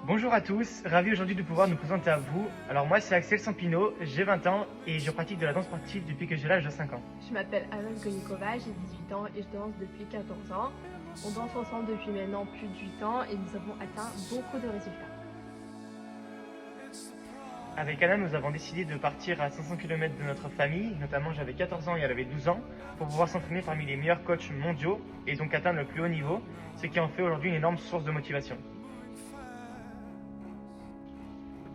Bonjour à tous, ravi aujourd'hui de pouvoir nous présenter à vous. Alors moi c'est Axel Sampino, j'ai 20 ans et je pratique de la danse sportive depuis que j'ai l'âge de 5 ans. Je m'appelle Anna Konikova, j'ai 18 ans et je danse depuis 14 ans. On danse ensemble depuis maintenant plus de 8 ans et nous avons atteint beaucoup de résultats. Avec Anna nous avons décidé de partir à 500 km de notre famille, notamment j'avais 14 ans et elle avait 12 ans, pour pouvoir s'entraîner parmi les meilleurs coachs mondiaux et donc atteindre le plus haut niveau, ce qui en fait aujourd'hui une énorme source de motivation.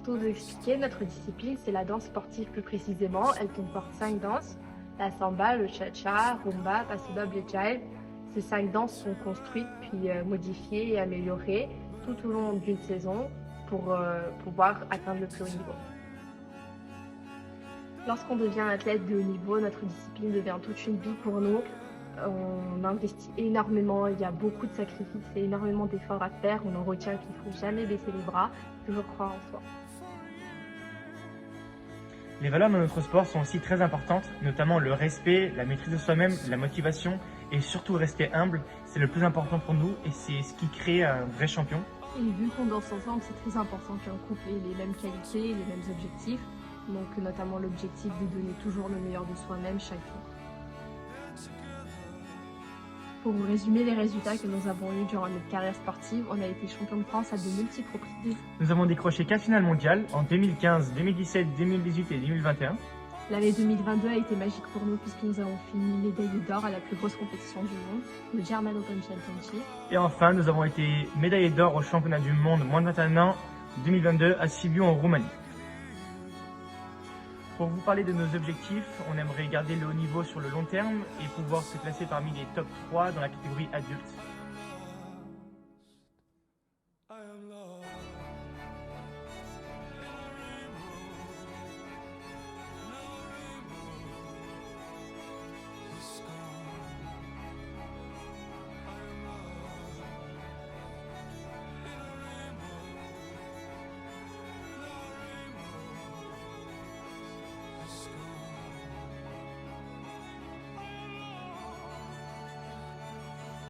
Pour vous expliquer, notre discipline c'est la danse sportive plus précisément. Elle comporte 5 danses, la samba, le cha-cha, rumba, paso doble et jive. Ces 5 danses sont construites puis modifiées et améliorées tout au long d'une saison pour pouvoir atteindre le plus haut niveau. Lorsqu'on devient athlète de haut niveau, notre discipline devient toute une vie pour nous. On investit énormément, il y a beaucoup de sacrifices et énormément d'efforts à faire. On en retient qu'il ne faut jamais baisser les bras, toujours croire en soi. Les valeurs de notre sport sont aussi très importantes, notamment le respect, la maîtrise de soi-même, la motivation et surtout rester humble. C'est le plus important pour nous et c'est ce qui crée un vrai champion. Et vu qu'on danse ensemble, c'est très important qu'un couple ait les mêmes qualités, les mêmes objectifs. Donc notamment l'objectif de donner toujours le meilleur de soi-même chaque jour. Pour vous résumer les résultats que nous avons eus durant notre carrière sportive, on a été champion de France à de multiples reprises. Nous avons décroché 4 finales mondiales en 2015, 2017, 2018 et 2021. L'année 2022 a été magique pour nous puisque nous avons fini médaillé d'or à la plus grosse compétition du monde, le German Open Championship. Et enfin, nous avons été médaillés d'or au championnat du monde moins de 21 ans 2022 à Sibiu en Roumanie. Pour vous parler de nos objectifs, on aimerait garder le haut niveau sur le long terme et pouvoir se classer parmi les top 3 dans la catégorie adulte.